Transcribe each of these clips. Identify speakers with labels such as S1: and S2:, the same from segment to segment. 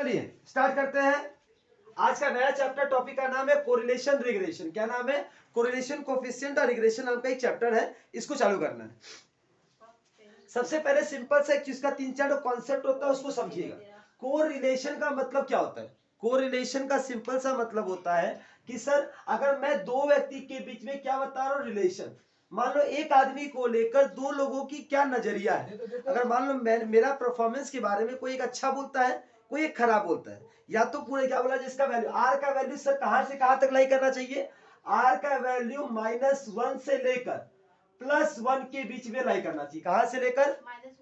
S1: चलिए स्टार्ट करते हैं। आज का नया चैप्टर, टॉपिक का नाम है कोरिलेशन रिग्रेशन। क्या नाम है? कोरिलेशन कोफिशिएंट और रिग्रेशन नाम का एक चैप्टर है, इसको चालू करना है। सबसे पहले सिंपल सा एक चीज का 3-4 कॉन्सेप्ट होता है, उसको समझिएगा। कोरिलेशन का मतलब क्या होता है? कोरिलेशन का सिंपल सा मतलब होता है कि सर अगर मैं दो व्यक्ति के बीच में क्या बता रहा हूँ, रिलेशन। मान लो एक आदमी को लेकर दो लोगों की क्या नजरिया है। अगर मान लो मेरा परफॉर्मेंस के बारे में कोई एक अच्छा बोलता है, कोई एक खराब बोलता है, या तो पूरे क्या बोला जिसका वैल्यू आर का वैल्यू सर कहां से कहां तक लाई करना चाहिए? आर का वैल्यू -1 से लेकर +1 के बीच में लाई करना चाहिए। कहां से लेकर?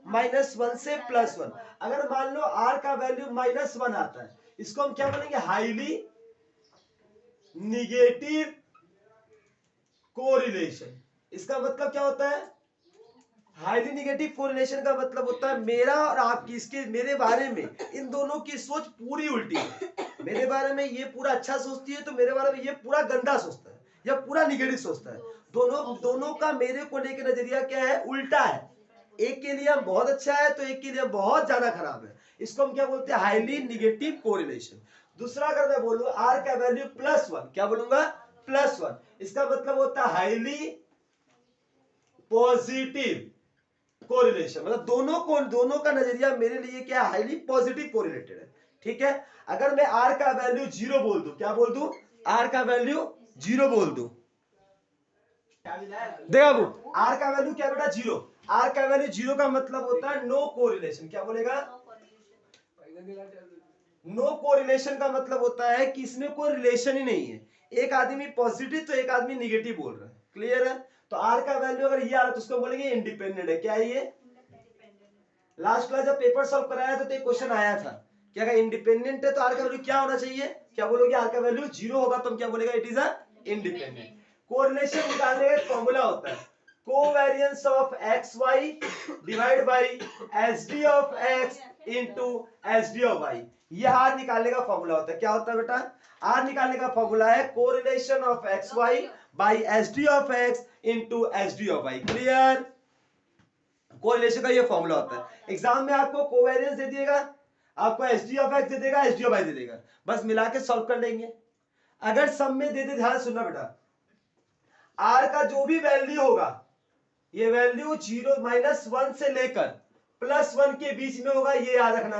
S1: -1 से +1। अगर मान लो आर का वैल्यू -1 आता है, इसको हम क्या बोलेंगे? Highly negative correlation. इसका मतलब क्या होता है? हाईली निगेटिव कोरिलेशन का मतलब होता है मेरा और आपकी, इसके मेरे बारे में इन दोनों की सोच पूरी उल्टी है। मेरे बारे में ये पूरा अच्छा सोचती है तो मेरे बारे में ये पूरा गंदा सोचता है या पूरा निगेटिव सोचता है। दोनों का मेरे को लेकर नजरिया क्या है? उल्टा है। एक के लिए हम बहुत अच्छा है तो एक के लिए बहुत ज्यादा खराब है। इसको हम क्या बोलते हैं? Highly negative correlation. दूसरा अगर मैं बोलूं आर का वैल्यू +1, क्या बोलूंगा? +1। इसका मतलब होता है हाईली पॉजिटिव कोरिलेशन। मतलब दोनों का नजरिया मेरे लिए क्या? हाईली पॉजिटिव कोरिलेटेड है। ठीक है। अगर मैं आर का वैल्यू 0 बोल दूं, क्या बोल दूं? आर का वैल्यू 0 बोल दूं, देखा वो आर का वैल्यू क्या बेटा? 0। आर का वैल्यू 0 का मतलब होता है नो कोरिलेशन। क्या बोलेगा? नो कोरिलेशन का मतलब होता है कि इसमें कोई रिलेशन ही नहीं है। एक आदमी पॉजिटिव तो एक आदमी निगेटिव बोल रहा है। क्लियर है? तो आर का वैल्यू अगर ये आ रहा है तो उसको बोलेंगे इंडिपेंडेंट है। क्या है ये? लास्ट क्लास जब पेपर सॉल्व कराया था तो एक क्वेश्चन आया था कि अगर इंडिपेंडेंट है तो आर का वैल्यू क्या होना चाहिए? क्या बोलोगे? आर का वैल्यू 0 होगा तो हम क्या बोलेगा? It is a independent. Correlation निकालने का एक फॉर्मूला होता है, covariance of X Y divide by S D of X into S D of Y. ये आर निकालने का फॉर्मूला होता है। क्या होता है बेटा? आर निकालने का फॉर्मूला है correlation of X Y by S D of X into S D of Y. Clear? Correlation का ये फॉर्मूला होता है। एग्जाम में आपको कोवेरिएंस दे दिएगा, आपको एसडी ऑफ एक्स दे देगा, एसडी ऑफ वाई दे देगा, बस मिला के सॉल्व कर लेंगे। अगर सब में दे दे, ध्यान सुनना बेटा, आर का जो भी वैल्यू होगा, ये वैल्यू 0 -1 से लेकर +1 के बीच में होगा, ये याद रखना।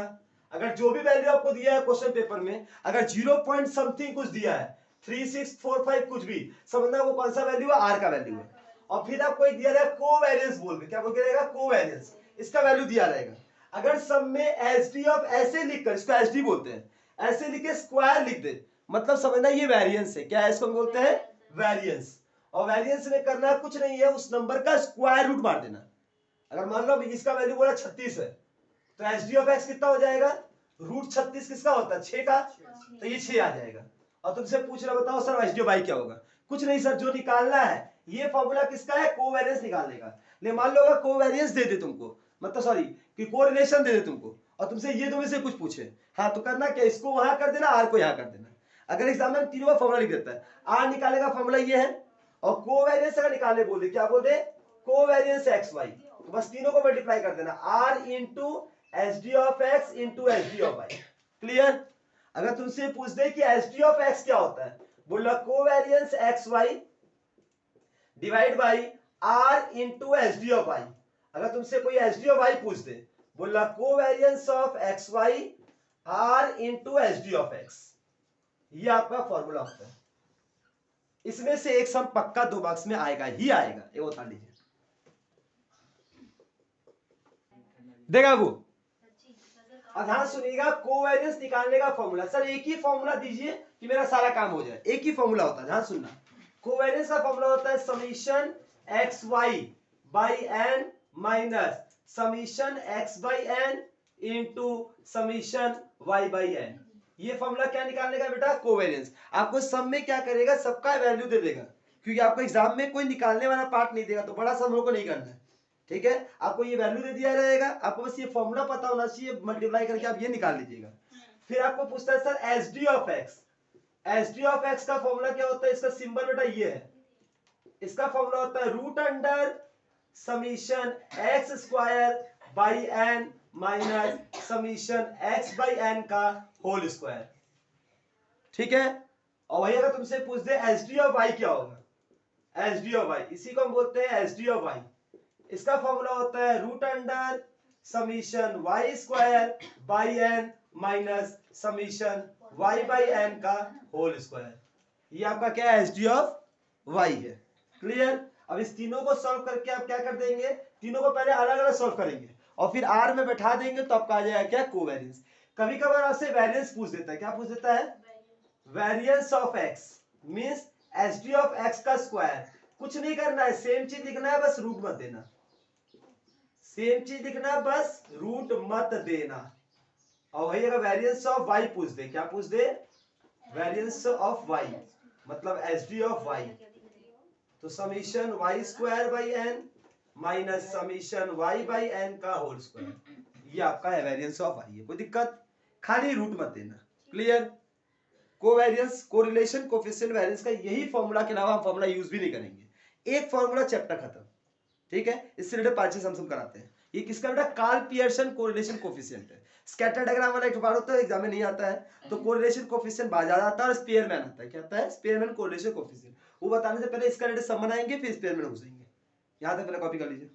S1: अगर जो भी वैल्यू आपको दिया है क्वेश्चन पेपर में, अगर 0 पॉइंट समथिंग कुछ दिया है, 3645 कुछ भी, समझना वो कौन सा वैल्यू है? आर का वैल्यू है। और फिर आपको एक दिया रहेगा कोवेरिएंस बोल के, क्या बोल के रहेगा? कोवेरिएंस, इसका वैल्यू दिया रहेगा। अगर सब में एसडी ऑफ ऐसे लिखकर, इसको एसडी बोलते हैं, ऐसे लिख के स्क्वायर लिख दे, मतलब समझना ये वेरिएंस है। क्या है? इसको बोलते हैं वेरिएंस। और वेरिएंस में करना कुछ नहीं है, उस नंबर का स्क्वायर रूट मार देना। अगर मान लो इसका वैल्यू बोला 36 है तो एस डी ऑफ एक्स कितना हो जाएगा? √36 किसका होता है? 6 का, तो ये 6 आ जाएगा। और तुमसे पूछ रहा, बताओ sir S D of Y क्या होगा? कुछ नहीं सर, जो निकालना है ये फॉर्मूला किसका है? कोवेरिएंस निकालने का। ले मान लो अगर कोवेरिएंस दे दे तुमको, मतलब सॉरी कि कोरिलेशन दे दे तुमको, और तुमसे ये दोनों से कुछ पूछे, हाँ तो करना क्या? इसको वहां कर देना, आर को यहां कर देना। अगर एग्जाम में तीनों का फॉर्मूला लिख देता है, आर निकालने का फॉर्मूला ये है, और कोवेरिएंस अगर निकालने बोल दे, क्या बोल दे? कोवेरिएंस एक्स वाई, तो बस तीनों को मल्टीप्लाई कर देना, R into S D of X into S D of Y. Clear? अगर तुमसे पूछ दे कि एस डी ऑफ एक्स क्या होता है, बोला covariance X Y divide by R into S D of Y. अगर तुमसे कोई एस डी ऑफ वाई पूछ दे, बोला covariance of X Y R into S D of X, ये आपका फॉर्मूला होता है। इसमें से एक सम पक्का 2 मार्क्स में आएगा ही आएगा, ये बता लीजिए। देखा वो? अब ध्यान सुनिएगा, कोवेरिएंस निकालने का फॉर्मूला, सर एक ही फॉर्मूला दीजिए कि मेरा सारा काम हो जाए। एक ही फॉर्मूला होता है, ध्यान सुनना। कोवेरिएंस का फॉर्मूला होता है summation X Y by N minus summation X by N into summation Y by N. ये फॉर्मूला क्या निकालने का बेटा? कोवेरिएंस। आपको सब में क्या करेगा? सबका वैल्यू दे देगा, क्योंकि आपको एग्जाम में कोई निकालने वाला पार्ट नहीं देगा, तो बड़ा सम को नहीं करना है। ठीक है? आपको ये वैल्यू दे दिया रहेगा, आपको बस ये फॉर्मूला पता होना चाहिए, मल्टीप्लाई करके आप ये निकाल लीजिएगा। फिर आपको पूछता है sir S D of X, S D of X का फॉर्मूला क्या होता है? इसका सिंबल बेटा ये है, इसका फॉर्मूला होता है root under summation X square by N minus summation x by N का होल स्क्वायर। ठीक है, और वही अगर तुमसे पूछ दे एच डी ऑफ वाई क्या होगा, एच डी ऑफ वाई इसी को हम बोलते हैं एच डी ऑफ वाई। इसका फॉर्मूला होता है root under summation Y square by N minus summation Y by N का होल स्क्वायर। ये आपका क्या है, एच डी ऑफ वाई है। क्लियर। अब इस तीनों को सॉल्व करके आप क्या कर देंगे, तीनों को पहले अलग अलग सॉल्व करेंगे और फिर आर में बैठा देंगे तो आपका आ जाएगा क्या, कोवेरियंस। कभी कभार आपसे वेरिएंस पूछ देता है, क्या पूछ देता है, variance of x means H D of X का स्क्वायर। कुछ नहीं करना है, सेम चीज लिखना है, बस रूट मत देना, सेम चीज लिखना है, बस रूट मत देना। और वही अगर वेरिएंस ऑफ वाई पूछ दे, क्या पूछ दे, वेरिएंस ऑफ वाई मतलब एच डी ऑफ वाई, तो summation Y square by N minus summation Y by N का होल स्क्वायर, ये आपका है वेरिएंस ऑफ वाई है। कोई दिक्कत, खाली रूट मत देना। Clear. Covariance, correlation, coefficient, variance का यही फॉर्मूला के अलावा हम फॉर्मूला यूज भी नहीं करेंगे। एक फॉर्मूला चैप्टर खत्म। ठीक है, इससे रिलेटेड 5 हम कराते हैं। ये किसका बेटा, कार्ल पियर्सन कोरिलेशन कोफिशिएंट है। स्कैटर डायग्राम वाला एक बार होता है, एग्जाम में नहीं आता है, तो कोरिलेशन कोफिशिएंट बाहर ज्यादा आता है और स्पेयरमैन आता है। क्या आता है, स्पेयरमैन कोरिलेशन कोफिशिएंट। वो बताने से पहले इसका रिलेटेड सम बनाएंगे, फिर स्पेयरमैन घुसेंगे। यहां तक पहले कॉपी कर लीजिए।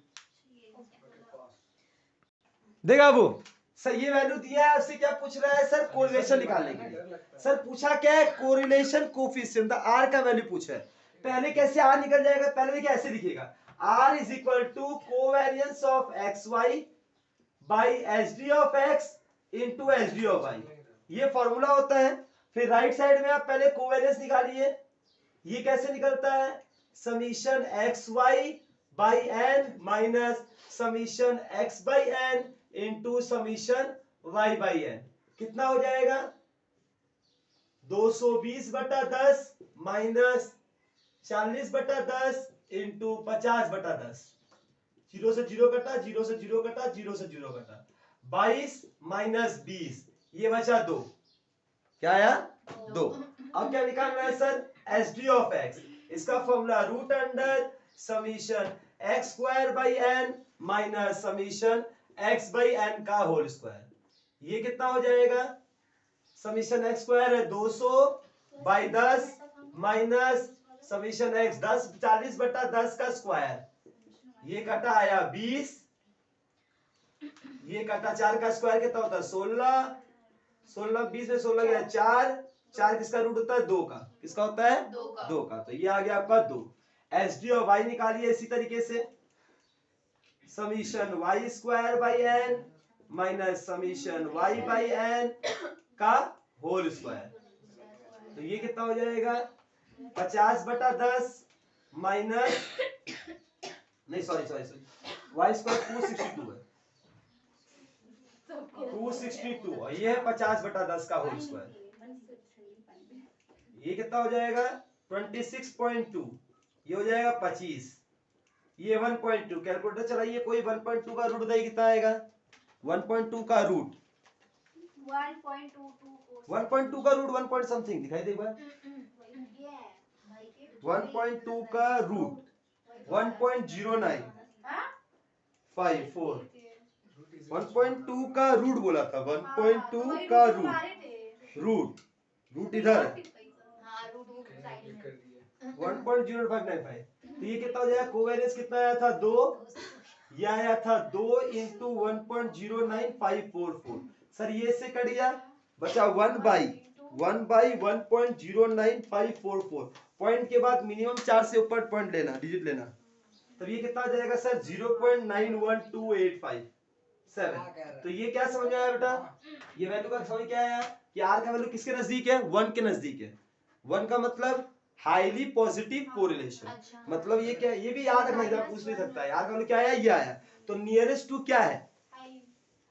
S1: देखा वो सर, ये वैल्यू दिया है, आपसे क्या पूछ रहा है सर, कोरिलेशन निकालने के लिए। सर पूछा क्या है, कोरिलेशन कोफिशिएंट, आर का वैल्यू पूछा है। पहले कैसे आर निकल जाएगा, पहले देखिए ऐसे लिखिएगा, R is equal to covariance of X Y by H D of X into H D of Y, ये फॉर्मूला होता है। फिर राइट साइड में आप पहले कोवेरियंस निकालिए, ये कैसे निकलता है, summation X Y by N minus summation X by N into summation Y by N. कितना हो जाएगा, 220/10 माइनस 40/10 इंटू 50/10। 0 से 0 कटा, 0 से 0 कटा, 0 से 0 कटा, 22 माइनस 20, ये बचा 2। क्या आया, 2। अब क्या निकालना है sir, H D of X. इसका formula root under summation X square by N minus summation X by N का होल स्क्वायर। ये कितना हो जाएगा, समीशन एक्स स्क्वायर है 200/10 माइनस समीशन एक्स 40/10 का स्क्वायर, ये कटा आया 20, ये कटा 4 का स्क्वायर कितना होता है 16, 16 20 में 16 गया 4, 4 किसका रूट होता है 2 का, किसका होता है 2 का, तो ये आ गया आपका 2। एच डी और वाई निकालिए इसी तरीके से, summation Y square by N minus summation Y by N का होल स्क्वायर, तो ये कितना हो जाएगा 50/10 माइनस, नहीं सॉरी वाई स्क्वायर 262 है, 262 और ये है 50/10 का होल स्क्वायर, ये कितना हो जाएगा 26.2, ये हो जाएगा 25, ये 1.2। कैलकुलेटर चलाइए, कोई 1.2 का रूट बताइए कितना आएगा, 1.2 का रूट 1.2 का रूट 1 पॉइंट समथिंग दिखाई दे एक बार, 1.2 का रूट 1.0954, 1.2 का रूट बोला था, 1.2 का रूट इधर 1.0595, तो ये कितना हो जाएगा, कोवेरियंस कितना आया था 2, ये आया था 2 इंटू 1.09544। सर ये से कट गया, बचा 1/1.09544, पॉइंट के बाद मिनिमम 4 से ऊपर पॉइंट लेना, डिजिट लेना, तब ये कितना आ जाएगा सर 0.912857। तो ये क्या समझ में आया बेटा, ये वैल्यू का समझ क्या आया कि आर का वैल्यू किसके नजदीक है, 1 के नजदीक है। 1 का मतलब हाईली पॉजिटिव कोरिलेशन, मतलब ये क्या, ये भी याद रखना, पूछ नहीं सकता है यार का वैल्यू क्या आया, ये आया, तो नियरेस्ट टू क्या है,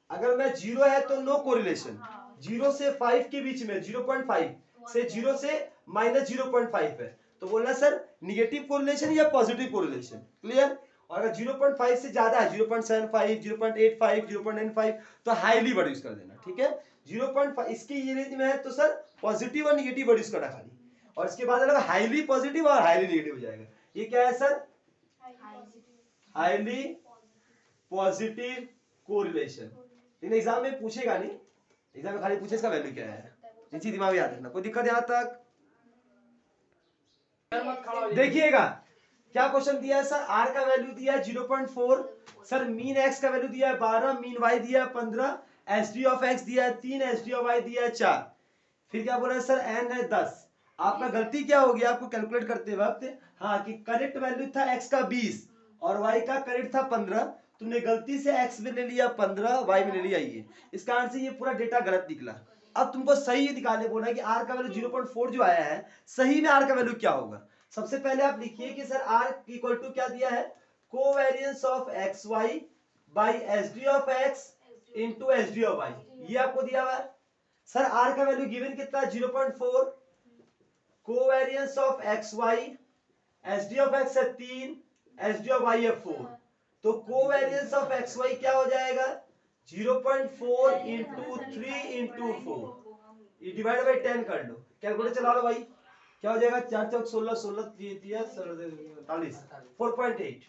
S1: अगर मैं 0 है तो नो कोरिलेशन, 0 से 5 के बीच में 0.5 से 0 से -0.5 है, तो बोलना सर निगेटिव कोरिलेशन या पॉजिटिव कोरिलेशन। क्लियर। और अगर 0.5 से ज्यादा है 0.75 0.85 0.95 तो हाईली वर्ड यूज कर देना। ठीक है, 0.5 इसकी ये रेंज में है तो सर पॉजिटिव और निगेटिव वर्ड यूज करना खाली, और इसके बाद अगर हाईली पॉजिटिव और हाईली निगेटिव हो जाएगा। ये क्या है सर, हाईली पॉजिटिव कोरिलेशन, लेकिन एग्जाम में पूछेगा नहीं, एग्जाम में खाली पूछे इसका वैल्यू क्या है, इसी दिमाग में याद रखना। कोई दिक्कत यहाँ तक? देखिएगा क्या क्वेश्चन दिया है सर, आर का वैल्यू दिया है 0.4, सर मीन एक्स का वैल्यू दिया है 12, मीन वाई दिया है 15, एस डी ऑफ एक्स दिया है 3, एस डी ऑफ वाई दिया है 4, फिर क्या बोला है सर एन है 10। आपका गलती क्या हो गया आपको कैलकुलेट करते वक्त, हाँ कि करेक्ट वैल्यू था एक्स का 20 और वाई का करेक्ट था 15, तुमने गलती से एक्स में ले लिया 15, वाई में ले लिया ये, इस कारण से ये पूरा डेटा गलत निकला। अब तुमको सही निकालने बोला है कि आर का वैल्यू 0.4 जो आया है, सही में आर का वैल्यू क्या होगा। सबसे पहले आप लिखिए कि सर आर इक्वल टू क्या दिया है, covariance of X Y by S D of X into S D of Y, ये आपको दिया हुआ है। सर आर का वैल्यू गिवन कितना 0.4, covariance of X Y, S D of X है 3, एस डी ऑफ वाई है 4, तो कोवेरियंस ऑफ एक्स वाई क्या हो जाएगा 0.4 इंटू 3 इंटू 4, ये डिवाइड बाई 10 कर लो, कैलकुलेटर चला लो भाई, क्या हो जाएगा 4 चौक 16, 16 दिया 48, 4.8,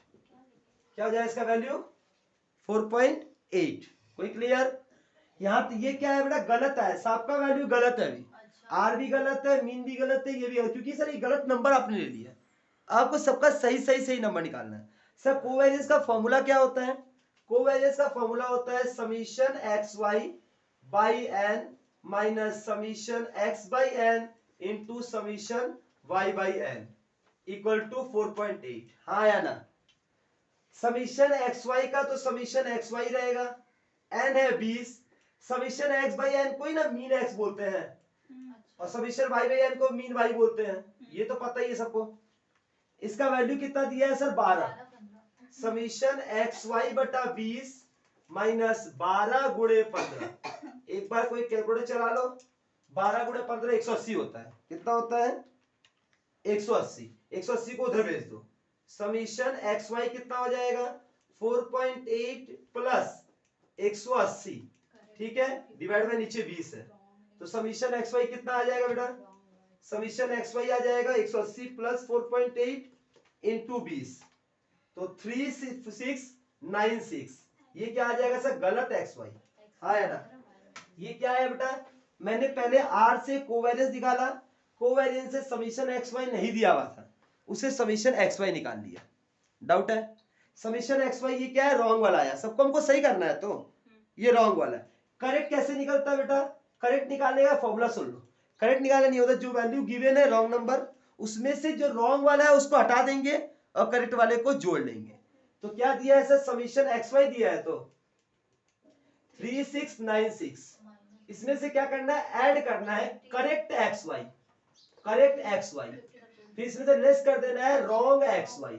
S1: क्या हो जाएगा इसका वैल्यू 4.8। कोई क्लियर? यहाँ तो ये क्या है बेटा गलत है, सबका वैल्यू गलत है, अभी आर भी गलत है, मीन भी गलत है, ये भी गलत, क्योंकि सर ये गलत नंबर आपने ले लिया, आपको सबका सही सही सही नंबर निकालना है। सर कोवेरियंस का फॉर्मूला क्या होता है, कोवेरियंस का फॉर्मूला होता है summation X Y by N minus summation X by N into summation Y by N equal to 4.8, हाँ या ना। समीशन एक्स वाई का तो समीशन एक्स वाई रहेगा, एन है 20, समीशन एक्स बाई एन कोई ना मीन एक्स बोलते हैं और समीशन वाई बाई एन को मीन वाई बोलते हैं, ये तो पता ही है सबको। इसका वैल्यू कितना दिया है सर 12, समीशन एक्स वाई बटा 20 माइनस 12 गुणे 15, एक बार कोई कैलकुलेटर चला लो, 12 गुणे 15 180 होता है, कितना होता है 180, 180 को उधर भेज दो, समीशन एक्स वाई कितना हो जाएगा 4.8 प्लस 180, ठीक है, डिवाइड बाय नीचे 20 है, तो समीशन एक्स वाई कितना आ जाएगा बेटा, समीशन एक्स वाई आ जाएगा 180 प्लस 4.8 इंटू 20, तो 3696, ये क्या आ जाएगा सर गलत एक्स वाई, हाँ है ना। ये क्या है बेटा, मैंने पहले आर से कोवेरियंस निकाला, कोवेरियंस से समीशन एक्स वाई नहीं दिया हुआ था, उसे समीशन एक्स वाई निकाल लिया, डाउट है। समीशन एक्स वाई ये क्या है रॉन्ग वाला आया, सबको हमको सही करना है, तो ये रॉन्ग वाला है। करेक्ट कैसे निकलता है बेटा, करेक्ट निकालने का फॉर्मूला सुन लो, करेक्ट निकालना नहीं होता, जो वैल्यू गिवन है रॉन्ग नंबर उसमें से जो रॉन्ग वाला है उसको हटा देंगे और करेक्ट वाले को जोड़ लेंगे। तो क्या दिया है सर समीशन एक्स वाई दिया है तो 3696, इसमें से क्या करना है ऐड करना है correct X Y, correct X Y, फिर इसमें से लेस कर देना है wrong X Y.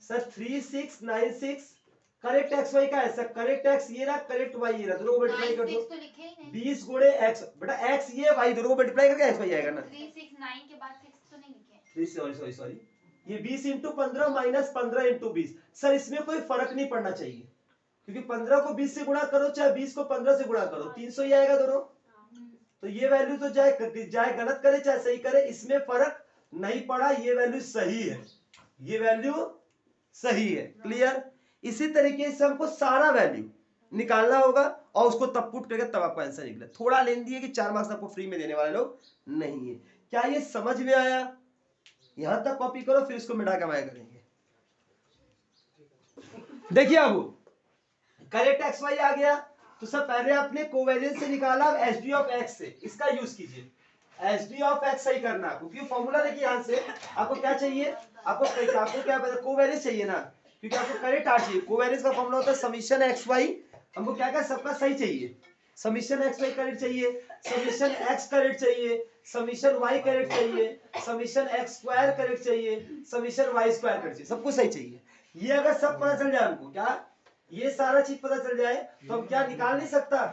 S1: Sir 3696 correct X Y का है सर, करेक्ट एक्स ये रहा, करेक्ट वाई ये रहा, दोनों को मल्टीप्लाई कर दो, 20 गुणे एक्स, बेटा एक्स ये वाई दोनों को मल्टीप्लाई करके एक्स वाई आएगा ना,
S2: 369 के बाद 6 तो नहीं लिखे,
S1: सॉरी ये 20 इंटू 15 माइनस 15 इंटू 20, सर इसमें कोई फर्क नहीं पड़ना चाहिए, क्योंकि 15 को 20 से गुणा करो चाहे 20 को 15 से गुणा करो 300 ही आएगा दोनों, तो ये वैल्यू तो चाहे गलत करे चाहे सही करे इसमें फर्क नहीं पड़ा, ये वैल्यू सही है, ये वैल्यू सही है, क्लियर। इसी तरीके से हमको सारा वैल्यू निकालना होगा और उसको तब पुट करके तब आपका आंसर निकले। थोड़ा लेंदी है कि 4 मार्क्स आपको फ्री में देने वाले लोग नहीं है। क्या ये समझ में आया? यहां तक कॉपी करो फिर इसको मिटा के माया करेंगे। देखिए अब करेक्ट एक्स वाई आ गया, तो सब पहले आपने कोवेरियंस से निकाला, एस डी ऑफ एक्स से इसका यूज कीजिए, एस डी ऑफ एक्स सही करना, क्योंकि फॉर्मूला देखिए यहां से आपको क्या चाहिए, आपको क्या पता कोवेरियंस चाहिए ना, क्योंकि आपको करेक्ट आर चाहिए। कोवेरियंस का फॉर्मूला होता है समीशन एक्स वाई, हमको क्या क्या सबका सही चाहिए, समीशन एक्स वाई करेक्ट चाहिए, समीशन एक्स करेक्ट चाहिए, समीशन वाई करेक्ट चाहिए, समीशन एक्स स्क्वायर करेक्ट चाहिए, समीशन वाई स्क्वायर करेक्ट चाहिए, सब कुछ सही चाहिए। ये अगर सब पता चल जाए हमको, क्या ये सारा चीज पता चल जाए तो हम क्या निकाल नहीं सकता,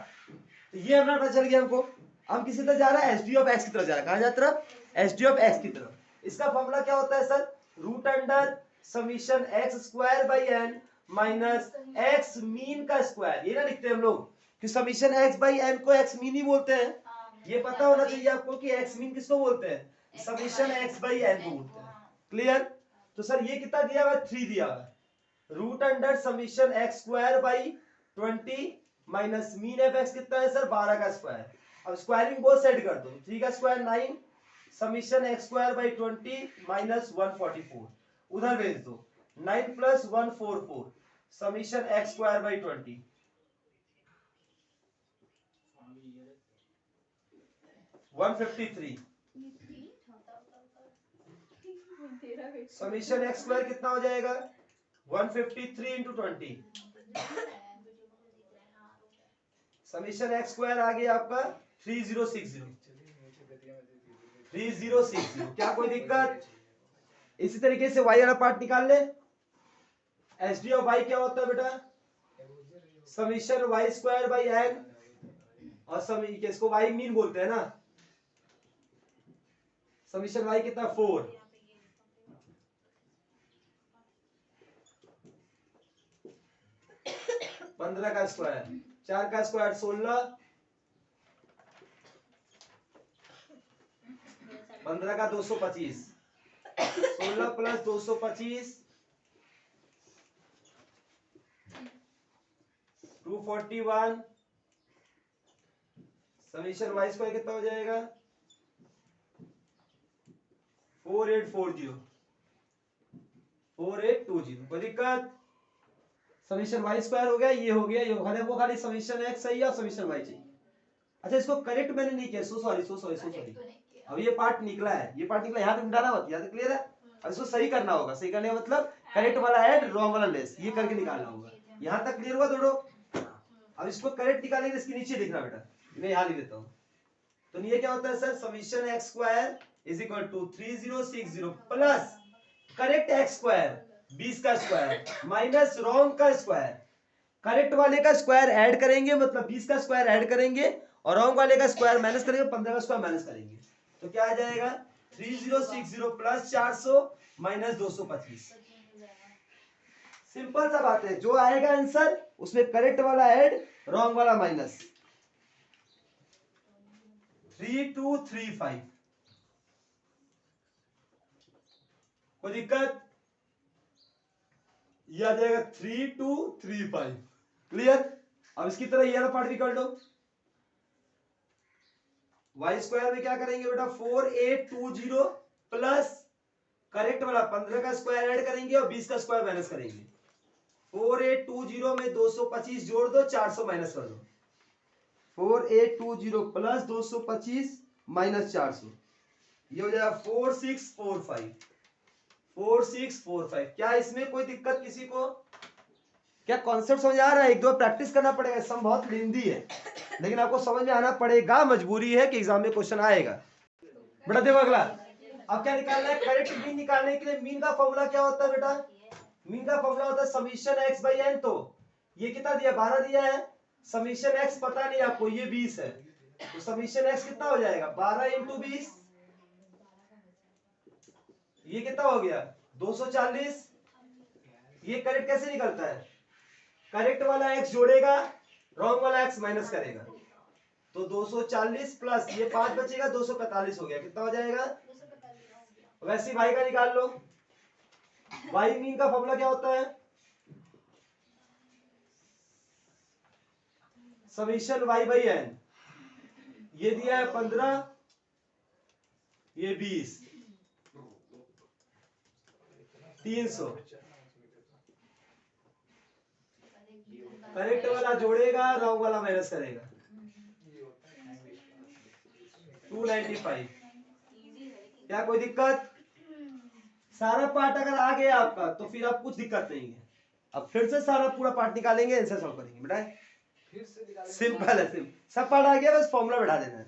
S1: तो ये हमारा पता चल गया हमको। हम किसी तरह जा रहा है एस डी ऑफ एक्स की तरफ जा रहा है, कहां जा तरफ, एस डी ऑफ एक्स की तरफ। इसका फॉर्मूला क्या होता है sir, root under summation X square by N minus X mean का स्क्वायर, ये ना लिखते हैं हम लोग कि समीशन एक्स बाई एन को एक्स मीन ही बोलते हैं, ये पता होना चाहिए आपको कि एक्स मीन किसको बोलते हैं, समीशन एक्स बाई एन को बोलते हैं, क्लियर। तो सर ये कितना दिया हुआ 3 दिया हुआ, root under summation X square by 20 minus mean of X कितना है सर 12 का स्क्वायर। अब स्क्वायरिंग बोथ साइड कर दो, 3 का square 9 summation X square by 20 minus 144 उधर भेज दो 9 plus 144 summation X square by 20 153 summation X square कितना हो जाएगा 153 इंटू 20 समीशन एक्स स्क्वायर आ गया आपका 3060 क्या कोई दिक्कत। इसी तरीके से वाई वाला पार्ट निकाल ले। एच डी ऑफ वाई क्या होता है बेटा summation Y square by N और इसको वाई मीन बोलते हैं ना। समीशन वाई कितना 4 15 का स्क्वायर 4 का स्क्वायर 16 15 का 225 16 प्लस 225 241 समीशन वाई स्क्वायर कितना हो जाएगा 4840 4820 कोई दिक्कत। समीशन वाई स्क्वायर हो गया, ये हो गया, ये वो खाली समीशन एक्स चाहिए और समीशन वाई चाहिए। अच्छा इसको करेक्ट मैंने नहीं किया, सो सॉरी अब ये पार्ट निकला है, ये पार्ट निकला, यहाँ तक मिटाना मत, यहाँ तक क्लियर है। अब इसको सही करना होगा, सही करने का मतलब करेक्ट वाला ऐड रॉन्ग वाला लेस, ये करके निकालना होगा। यहाँ तक क्लियर हुआ दोनों। अब इसको करेक्ट निकालेंगे, इसके नीचे देखना बेटा, मैं यहाँ लिख देता हूँ। तो ये क्या होता है sir summation X square is equal to 3060 plus correct X square 20 का स्क्वायर माइनस रॉन्ग का स्क्वायर। करेक्ट वाले का स्क्वायर ऐड करेंगे मतलब 20 का स्क्वायर ऐड करेंगे और रॉन्ग वाले का स्क्वायर माइनस करेंगे, 15 का स्क्वायर माइनस करेंगे। तो क्या आ जाएगा 3060 प्लस 400 माइनस 225। सिंपल सा बात है, जो आएगा आंसर उसमें करेक्ट वाला ऐड रॉन्ग वाला माइनस। 3235 कोई दिक्कत। ये आ जाएगा 3235 क्लियर। अब इसकी तरह ये वाला पार्ट भी कर लो। वाई स्क्वायर में क्या करेंगे बेटा 4820 प्लस करेक्ट वाला 15 का स्क्वायर ऐड करेंगे और 20 का स्क्वायर माइनस करेंगे। 4820 में 225 जोड़ दो, 400 माइनस कर दो। 4820 प्लस 225 माइनस 400 ये हो जाएगा 4645। क्या इसमें कोई दिक्कत किसी को? क्या कॉन्सेप्ट समझ आ रहा है? एक दो प्रैक्टिस करना पड़ेगा, सम बहुत लेंदी है लेकिन आपको समझ में आना पड़ेगा, मजबूरी है कि एग्जाम में क्वेश्चन आएगा। बेटा देखो अगला, अब क्या निकालना है? करेक्ट मीन निकालने के लिए मीन का फॉर्मूला क्या होता है बेटा? मीन का फॉर्मूला होता है समीशन एक्स बाई एन। तो ये कितना दिया 12 दिया है, समीशन एक्स पता नहीं आपको, ये 20 है, तो समीशन एक्स कितना हो जाएगा 12 इंटू 20, ये कितना हो गया 240। ये करेक्ट कैसे निकलता है? करेक्ट वाला एक्स जोड़ेगा, रॉन्ग वाला एक्स माइनस करेगा, तो 240 प्लस ये 5 बचेगा 245 हो गया। कितना हो जाएगा? वैसे भाई का निकाल लो। वाई मीन का फॉर्मूला क्या होता है? Summation Y by N. ये दिया है 15, ये 20, 300। करेक्ट वाला जोड़ेगा, रॉन्ग वाला माइनस करेगा, 295। क्या कोई दिक्कत? सारा पार्ट अगर आ गया आपका तो फिर आप कुछ दिक्कत नहीं है। अब फिर से सारा पूरा पार्ट निकालेंगे, आंसर सॉल्व करेंगे बेटा। सिंपल है, सिंपल सब पार्ट आ गया, बस फॉर्मूला बैठा देना है।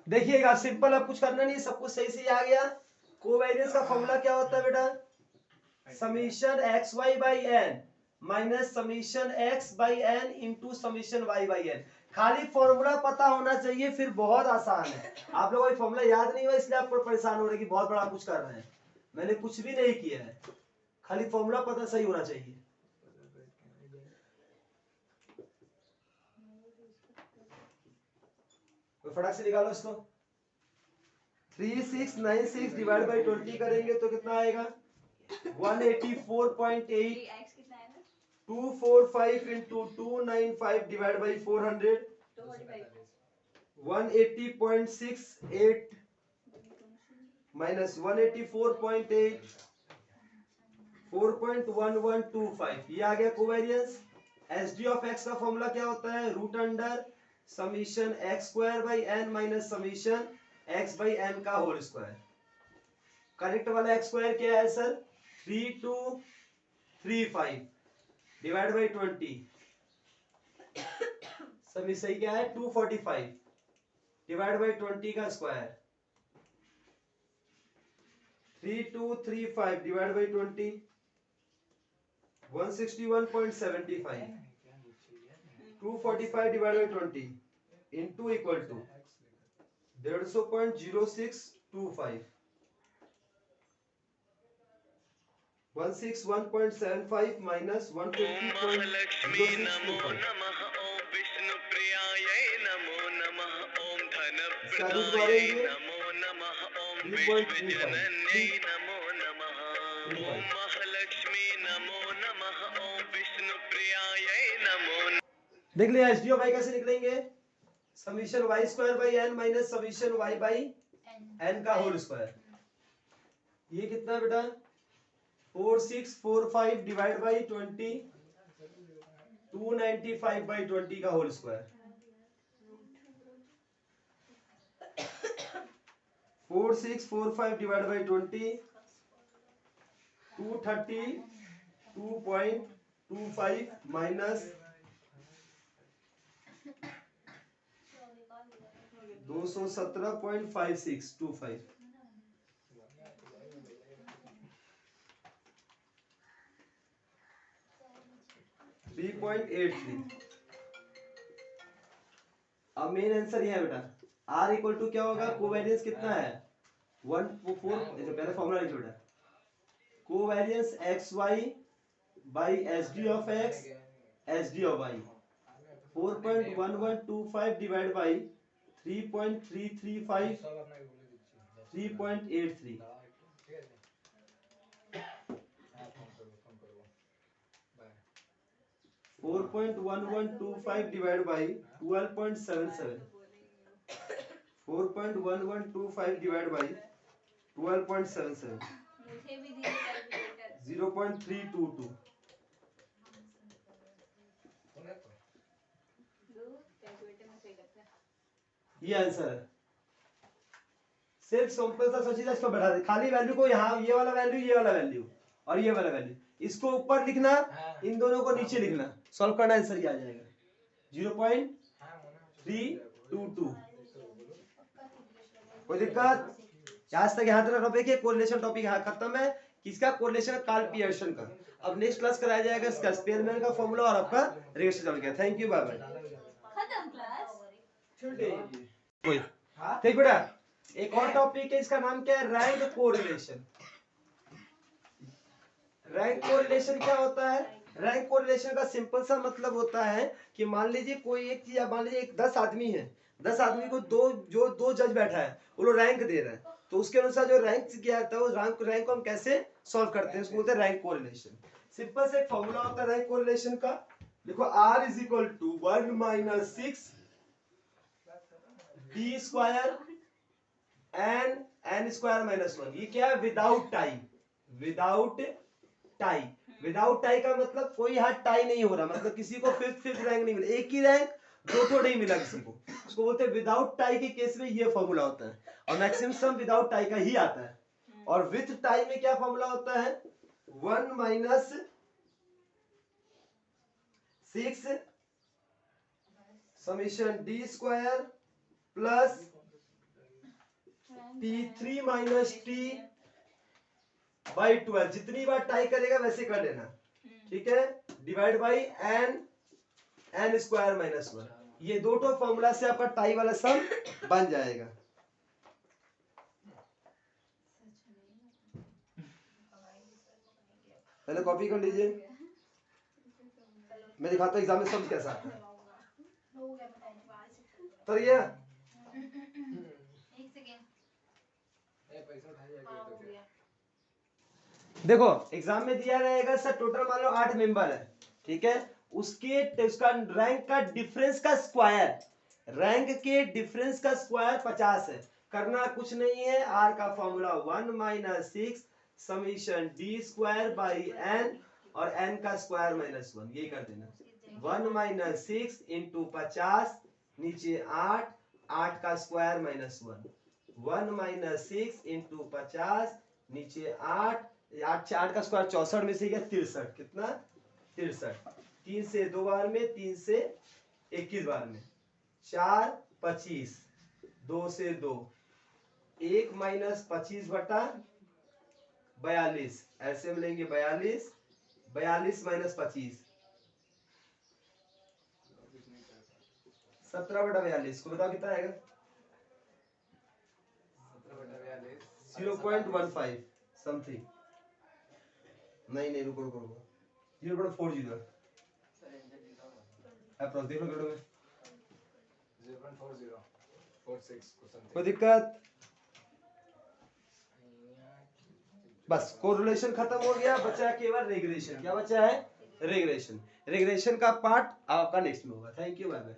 S1: देखिएगा सिंपल, अब कुछ करना नहीं, सब कुछ सही से आ गया। कोवेरियंस का फॉर्मूला क्या होता है बेटा? Summation X Y by N minus summation X by N into summation Y by N. खाली फॉर्मूला पता होना चाहिए, फिर बहुत आसान है। आप लोगों को फॉर्मूला याद नहीं हुआ इसलिए आपको परेशान हो रहे कि बहुत बड़ा कुछ कर रहे हैं। मैंने कुछ भी नहीं किया है, खाली फॉर्मूला पता सही होना चाहिए। फटाक से निकालो इसको। 3696 डिवाइड बाई 20 करेंगे तो कितना आएगा 184.8 245 इंटू 295 डिवाइड बाई 400 180.68 माइनस 184.8 4.1125 ये आ गया covariance. S D of X का फॉर्मूला क्या होता है root under summation X square by N minus summation X by N का होल स्क्वायर। करेक्ट वाला एक्स स्क्वायर क्या है सर 3235 डिवाइड बाई 20 सभी सही क्या है 245 डिवाइड बाई 20 का square 3235 divide by 20 161.75 245 divided by 20 into equal to 150.0625 161.75 minus 150.0625 इसका रूट मारेंगे 3.35 देख लिया एच डी ऑफ वाई कैसे निकलेंगे summation Y square by N minus summation Y by N का होल स्क्वायर। ये कितना बेटा 4645 डिवाइड बाई 20 295 बाई 20 का whole square 4645 divide by 20 232.25 minus 217.5625 3.83। अब मेन आंसर ये है बेटा R इक्वल टू क्या होगा कोवेरियंस कितना है 1 4 पहले फॉर्मूला लिखो बेटा covariance X Y by S D of X S D of Y 4.1125 divide by 3.335 3.83 4.1125 divided by 12.77 4.1125 divided by 12.77 0.322 ये आंसर है। सिर्फ सिंपल सा सोचिए इसको बढ़ा दे खाली वैल्यू को यहाँ ये वाला वैल्यू ये वाला वैल्यू और ये वाला वैल्यू इसको ऊपर लिखना इन दोनों को नीचे लिखना सॉल्व करना आंसर ये आ जाएगा 0.322। कोई दिक्कत आज तक यहाँ तक टॉपिक है कोरिलेशन टॉपिक यहाँ खत्म है किसका कोरिलेशन कार्ल पियर्सन का। अब नेक्स्ट क्लास कराया जाएगा इसका स्पेलमैन का फॉर्मूला और आपका relation. Thank you bye bye
S2: खत्म क्लास
S1: ठीक बेटा। एक और टॉपिक है इसका नाम क्या है रैंक कोरिलेशन। रैंक कोरिलेशन क्या होता है रैंक कोरिलेशन का सिंपल सा मतलब होता है कि मान लीजिए कोई एक चीज मान लीजिए एक 10 आदमी है 10 आदमी को दो जज बैठा है वो लोग रैंक दे रहे हैं तो उसके अनुसार जो रैंक किया जाता है उस रैंक को हम कैसे सॉल्व करते हैं उसको बोलते हैं रैंक कोरिलेशन। सिंपल से एक फॉर्मूला होता है रैंक कोरिलेशन का देखो R is equal to 1 minus 6 D square n square minus 1 ये क्या है विदाउट टाई विदाउट टाई का मतलब कोई यहाँ टाई नहीं हो रहा मतलब किसी को फिफ्थ रैंक नहीं मिला एक ही रैंक दो नहीं मिला किसी को उसको बोलते हैं विदाउट टाई के केस में ये फॉर्मूला होता है और मैक्सिमम सम विदाउट टाई का ही आता है। और विथ टाई में क्या फॉर्मूला होता है 1 minus 6 summation D square plus T3 minus T by 12 जितनी बार टाई करेगा वैसे कर लेना ठीक है divide by n square minus 1 ये दो फॉर्मूला से आपका टाई वाला सम बन जाएगा। पहले कॉपी कर लीजिए मैं दिखाता हूँ एग्जाम में सम कैसा आता है तो ये देखो एग्जाम में दिया रहेगा सर टोटल मान लो 8 मेंबर है, ठीक है, उसका रैंक का डिफरेंस का स्क्वायर, रैंक के डिफरेंस का स्क्वायर 50 है। करना कुछ नहीं है, आर का formula 1 minus 6 summation D square by N और एन का स्क्वायर माइनस 1, ये कर देना। 1 माइनस 6 इंटू 50 नीचे 8, 8 का स्क्वायर माइनस 1, 1 माइनस 6 इंटू 50 नीचे 8, 8 का स्क्वायर 64 में से गया 63, कितना 63, 3 से 2 बार में, 3 से 21 बार में, 4 25, 2 से 2, 1 माइनस 25 बटा 42, ऐसे में लेंगे 42, 42 माइनस 25 17 बटा 42 को बताओ कितना आएगा? 0.15 समथिंग, नहीं रुको 0.40 अप्रोक्स देख लो करो में
S3: 0.4046
S1: कोई दिक्कत? बस कोरिलेशन खत्म हो गया, बचा केवल रेगुलेशन। क्या बचा है? रेगुलेशन। रेगुलेशन का पार्ट आपका नेक्स्ट में होगा। Thank you, bye bye.